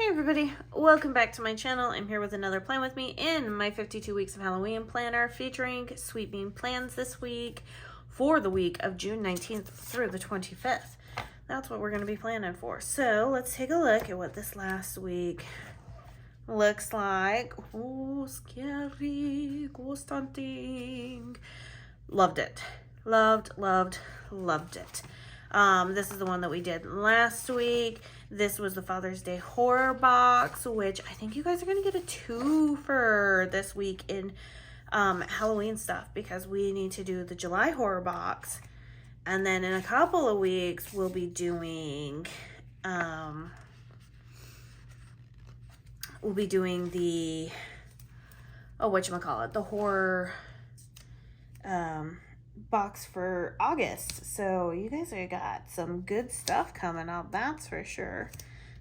Hey everybody, welcome back to my channel. I'm here with another plan with me in my 52 weeks of Halloween planner featuring sweeping plans this week for the week of June 19th through the 25th. That's what we're going to be planning for. So let's take a look at what this last week looks like. Oh, scary, ghost hunting. Loved it. Loved it. This is the one that we did last week. This was the Father's Day horror box, which I think you guys are going to get a twofer this week in Halloween stuff because we need to do the July horror box. And then in a couple of weeks, we'll be doing, the, the horror, box for August. So you guys have got some good stuff coming up, that's for sure.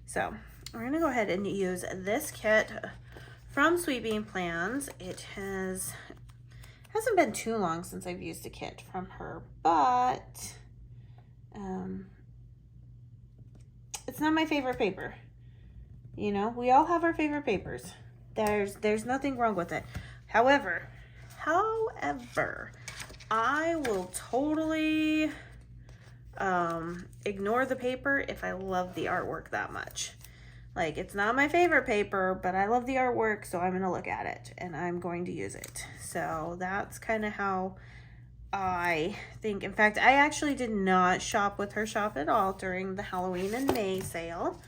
So we're gonna go ahead and use this kit from Sweeping Plans. It hasn't been too long since I've used a kit from her, but it's not my favorite paper. You know, we all have our favorite papers. There's nothing wrong with it. However, I will totally ignore the paper if I love the artwork that much. Like, it's not my favorite paper, but I love the artwork, so I'm going to look at it and I'm going to use it. So that's kind of how I think. In fact, I actually did not shop with her shop at all during the Halloween and May sale.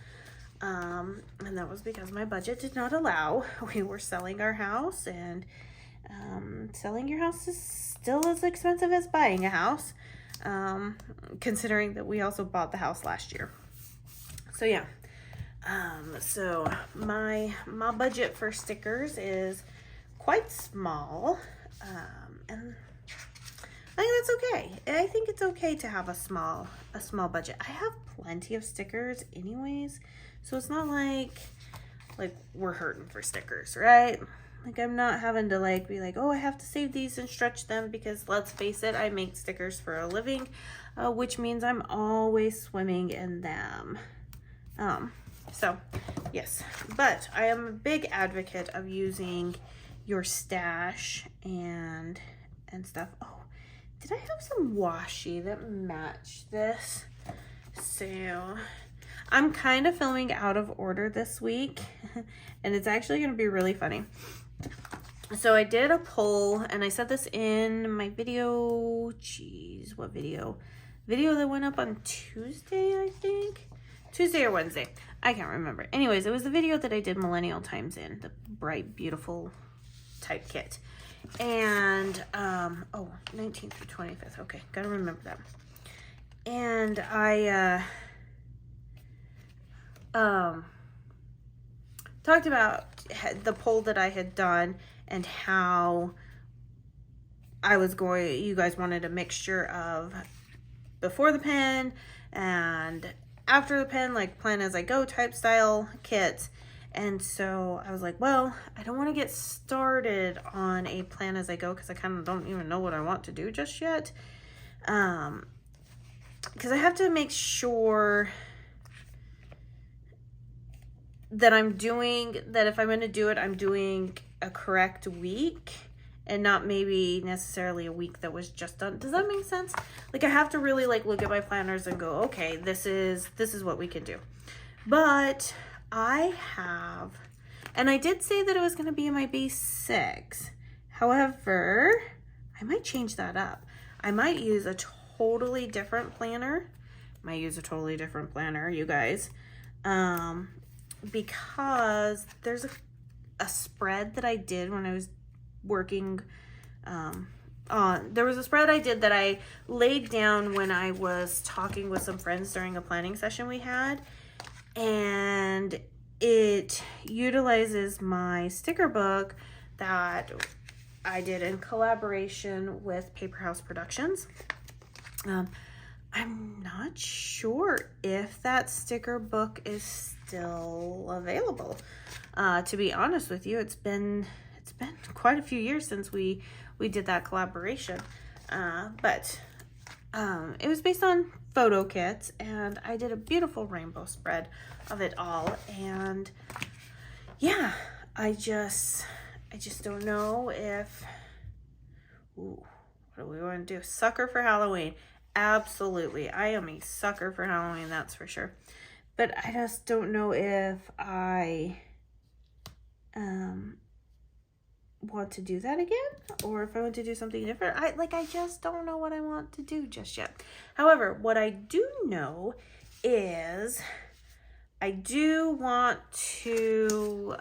And that was because my budget did not allow. We were selling our house, and selling your house is still as expensive as buying a house, considering that we also bought the house last year. So yeah, so my budget for stickers is quite small, and I think that's okay. I think it's okay to have a small budget. I have plenty of stickers anyways, so it's not like we're hurting for stickers, right? Like, I'm not having to be like, oh, I have to save these and stretch them, because let's face it, I make stickers for a living, which means I'm always swimming in them. So yes, but I am a big advocate of using your stash and stuff. Oh, did I have some washi that matched this? So I'm kind of filming out of order this week, and it's actually going to be really funny. So I did a poll, and I said this in my video. Jeez, what video? Video that went up on Tuesday, I think. Tuesday or Wednesday. I can't remember. Anyways, it was the video that I did Millennial Times in, the bright, beautiful type kit. And, 19th through 25th. Okay, gotta remember that. And I, talked about the poll that I had done and how you guys wanted a mixture of before the pen and after the pen, like plan as I go type style kits. And so I was like, well, I don't want to get started on a plan as I go because I kind of don't even know what I want to do just yet. Because I have to make sure that if I'm going to do it, I'm doing a correct week and not maybe necessarily a week that was just done. Does that make sense? Like, I have to really look at my planners and go, okay, this is what we can do. But I did say that it was going to be in my B6. However, I might change that up. I might use a totally different planner. You guys. Because there's a spread that I did when I was working there was a spread I did that I laid down when I was talking with some friends during a planning session we had, and it utilizes my sticker book that I did in collaboration with Paper House Productions. I'm not sure if that sticker book is still available. To be honest with you, it's been quite a few years since we did that collaboration. But it was based on photo kits, and I did a beautiful rainbow spread of it all. And yeah, I just don't know if, ooh, what do we want to do? Sucker for Halloween. Absolutely. I am a sucker for Halloween, that's for sure. But I just don't know if I want to do that again, or if I want to do something different. I just don't know what I want to do just yet. However, what I do know is I do want to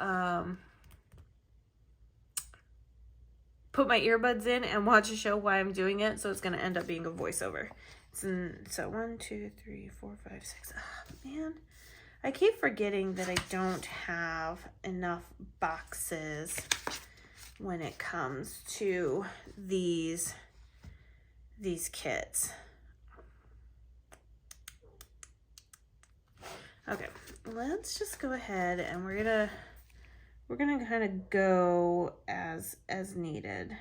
put my earbuds in and watch a show while I'm doing it, so it's going to end up being a voiceover. So 1, 2, 3, 4, 5, 6. Oh, man, I keep forgetting that I don't have enough boxes when it comes to these kits. Okay, let's just go ahead and we're gonna kind of go as needed.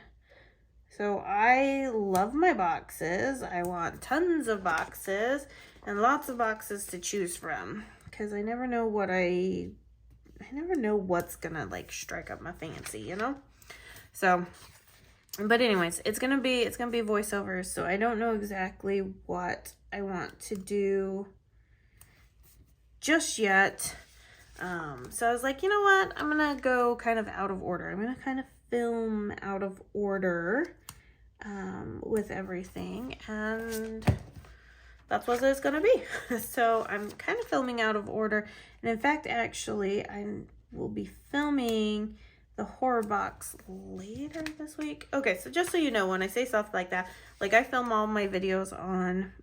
So I love my boxes. I want tons of boxes and lots of boxes to choose from, because I never know what's gonna like strike up my fancy, you know? So, but anyways, it's gonna be voiceovers, so I don't know exactly what I want to do just yet. So I was like, you know what? I'm gonna go kind of out of order. I'm gonna kind of film out of order with everything, and that's what it's gonna be. So I'm kind of filming out of order, and in fact, actually, I will be filming the horror box later this week. Okay, so just so you know, when I say stuff like that, like I film all my videos on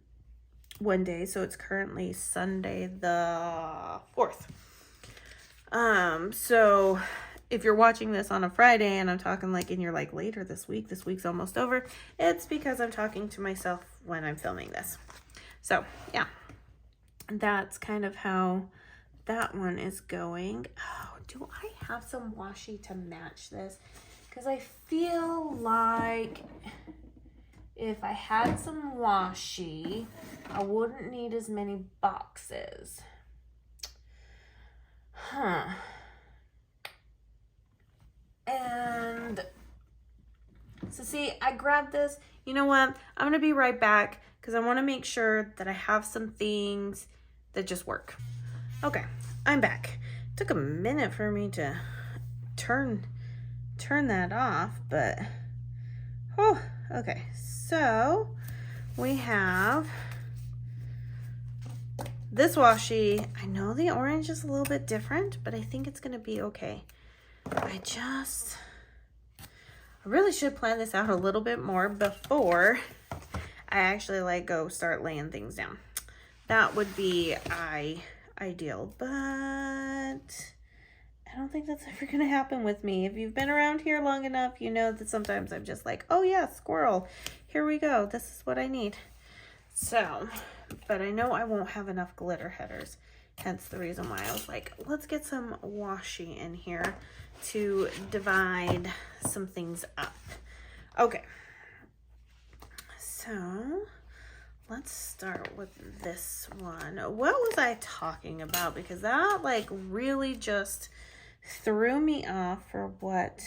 one day, so it's currently Sunday the 4th. So if you're watching this on a Friday and I'm talking like, and you're like later this week's almost over, it's because I'm talking to myself when I'm filming this. So yeah, that's kind of how that one is going. Oh, do I have some washi to match this? Because I feel like if I had some washi, I wouldn't need as many boxes. Huh. And so see, I grabbed this. You know what? I'm going to be right back because I want to make sure that I have some things that just work. Okay, I'm back. It took a minute for me to turn that off, but oh, okay. So we have this washi. I know the orange is a little bit different, but I think it's going to be okay. I really should plan this out a little bit more before I actually start laying things down. That would be ideal, but I don't think that's ever gonna happen with me. If you've been around here long enough, you know that sometimes I'm just like, oh yeah, squirrel, here we go, this is what I need. So, but I know I won't have enough glitter headers, hence the reason why I was like, let's get some washi in here to divide some things up. Okay, so let's start with this one. What was I talking about? Because that like really just threw me off for what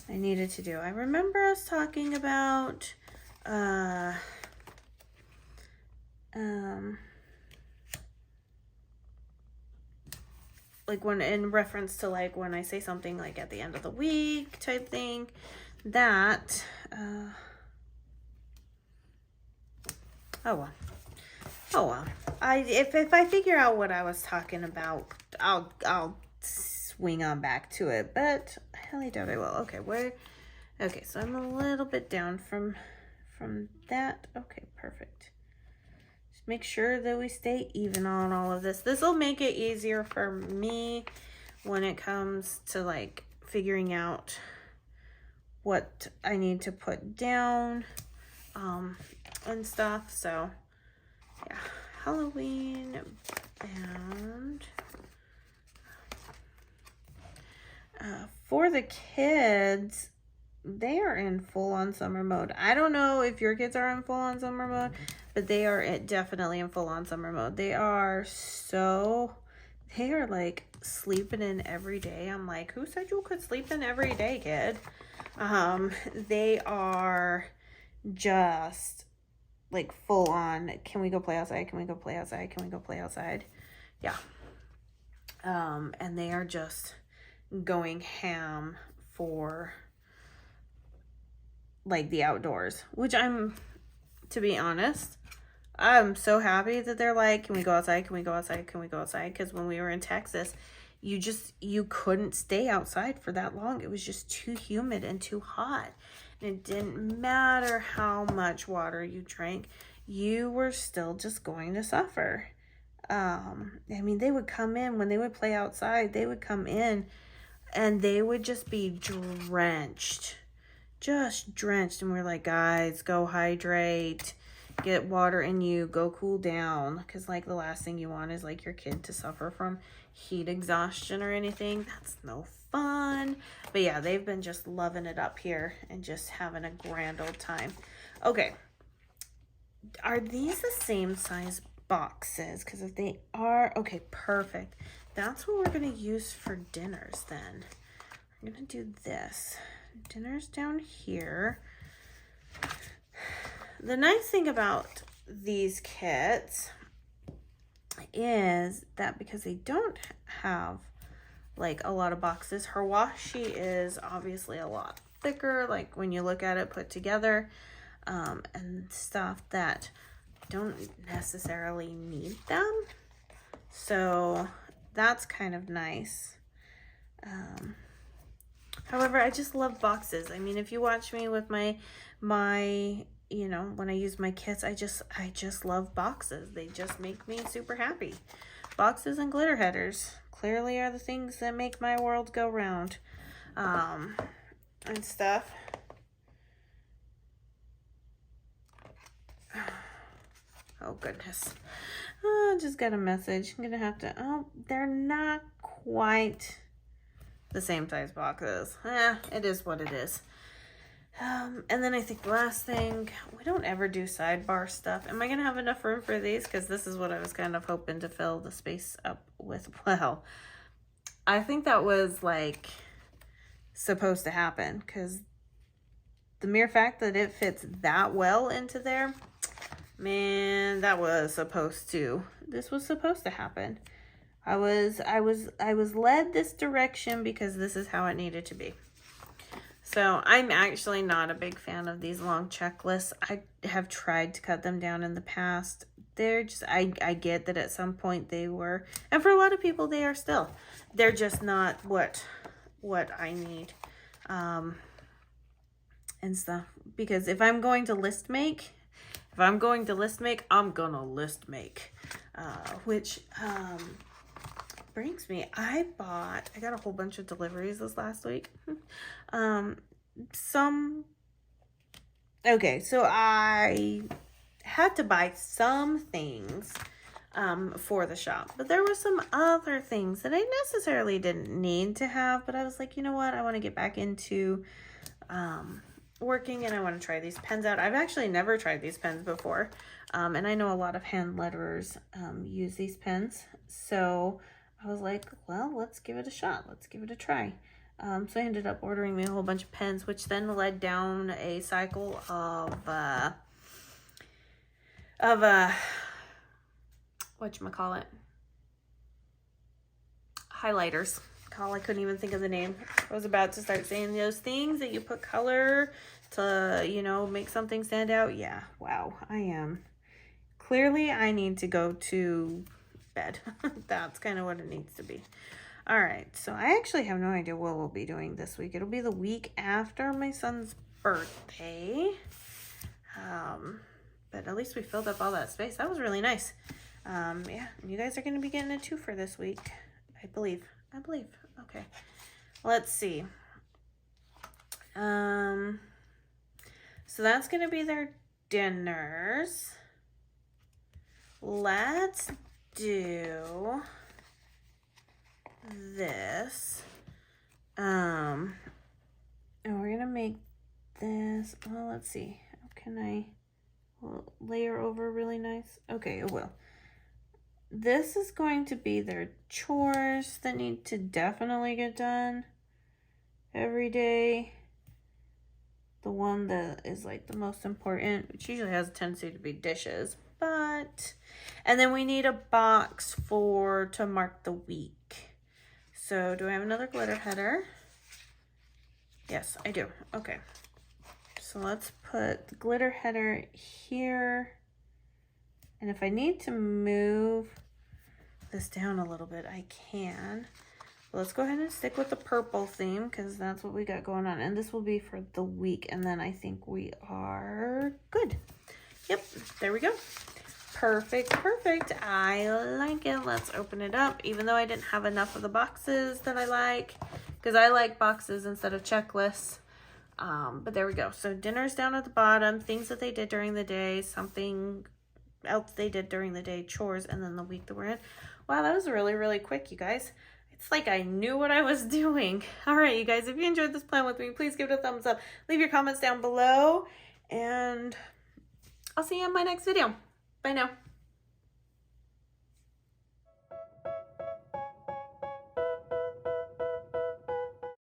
I needed to do. I remember us talking about like when in reference to like when I say something like at the end of the week type thing, that oh well, if I figure out what I was talking about, I'll swing on back to it, but I highly doubt I will. Okay, so I'm a little bit down from that. Okay, perfect. Just make sure that we stay even on all of this. This will make it easier for me when it comes to like figuring out what I need to put down and stuff. So yeah, Halloween and for the kids, they are in full-on summer mode. I don't know if your kids are in full-on summer mode, but they are definitely in full-on summer mode. They are like sleeping in every day. I'm like, who said you could sleep in every day, kid? They are just like full on, can we go play outside? Can we go play outside? Can we go play outside? Yeah. And they are just going ham for like the outdoors, which to be honest, I'm so happy that they're like, can we go outside? Can we go outside? Can we go outside? Because when we were in Texas, you couldn't stay outside for that long. It was just too humid and too hot. And it didn't matter how much water you drank, you were still just going to suffer. I mean, they would come in when they would play outside, they would come in and they would just be drenched, and we're like, guys, go hydrate, get water in you, go cool down, because like the last thing you want is like your kid to suffer from heat exhaustion or anything. That's no fun. But yeah, they've been just loving it up here and just having a grand old time. Okay, are these the same size boxes? Because if they are, okay, perfect. That's what we're gonna use for dinners then. I'm gonna do this. Dinner's down here. The nice thing about these kits is that because they don't have like a lot of boxes, her washi is obviously a lot thicker, like when you look at it put together, and stuff that don't necessarily need them. So that's kind of nice. However, I just love boxes. I mean, if you watch me with my you know, when I use my kits, I just love boxes. They just make me super happy. Boxes and glitter headers clearly are the things that make my world go round, and stuff. Oh goodness. Oh, just got a message. I'm gonna have to, oh, they're not quite the same size boxes. It is what it is. And then I think the last thing, we don't ever do sidebar stuff. Am I gonna have enough room for these? Because this is what I was kind of hoping to fill the space up with. Well, I think that was like supposed to happen, because the mere fact that it fits that well into there, man, that was supposed to, this was supposed to happen. I was led this direction because this is how it needed to be. So I'm actually not a big fan of these long checklists. I have tried to cut them down in the past. They're just, I get that at some point they were, and for a lot of people they are still, they're just not what I need, and stuff. Because if I'm going to list make, I'm gonna list make, which, brings me, I got a whole bunch of deliveries this last week. Okay, so I had to buy some things for the shop, but there were some other things that I necessarily didn't need to have, but I was like, you know what, I want to get back into working, and I want to try these pens out. I've actually never tried these pens before, and I know a lot of hand letterers use these pens, so I was like, well, let's give it a shot. Let's give it a try. So I ended up ordering me a whole bunch of pens, which then led down a cycle of whatchamacallit, highlighters. I couldn't even think of the name. I was about to start saying those things that you put color to, you know, make something stand out. Yeah, wow, clearly I need to go to bed. That's kind of what it needs to be. All right, so I actually have no idea what we'll be doing this week. It'll be the week after my son's birthday, but at least we filled up all that space. That was really nice. Yeah, you guys are going to be getting a twofer this week, I believe. Okay, let's see. So that's going to be their dinners. Let's do this. And we're gonna make this, well, let's see. How can I layer over really nice? Okay, it will. This is going to be their chores that need to definitely get done every day. The one that is like the most important, which usually has a tendency to be dishes, but, and then we need a box to mark the week. So do I have another glitter header? Yes, I do. Okay. So let's put the glitter header here. And if I need to move this down a little bit, I can. Let's go ahead and stick with the purple theme because that's what we got going on. And this will be for the week. And then I think we are good. Yep, there we go. Perfect, perfect. I like it. Let's open it up. Even though I didn't have enough of the boxes that I like, because I like boxes instead of checklists. But there we go. So dinner's down at the bottom, things that they did during the day, something else they did during the day, chores, and then the week that we're in. Wow, that was really, really quick, you guys. It's like I knew what I was doing. All right, you guys, if you enjoyed this plan with me, please give it a thumbs up. Leave your comments down below, and I'll see you in my next video. Bye now.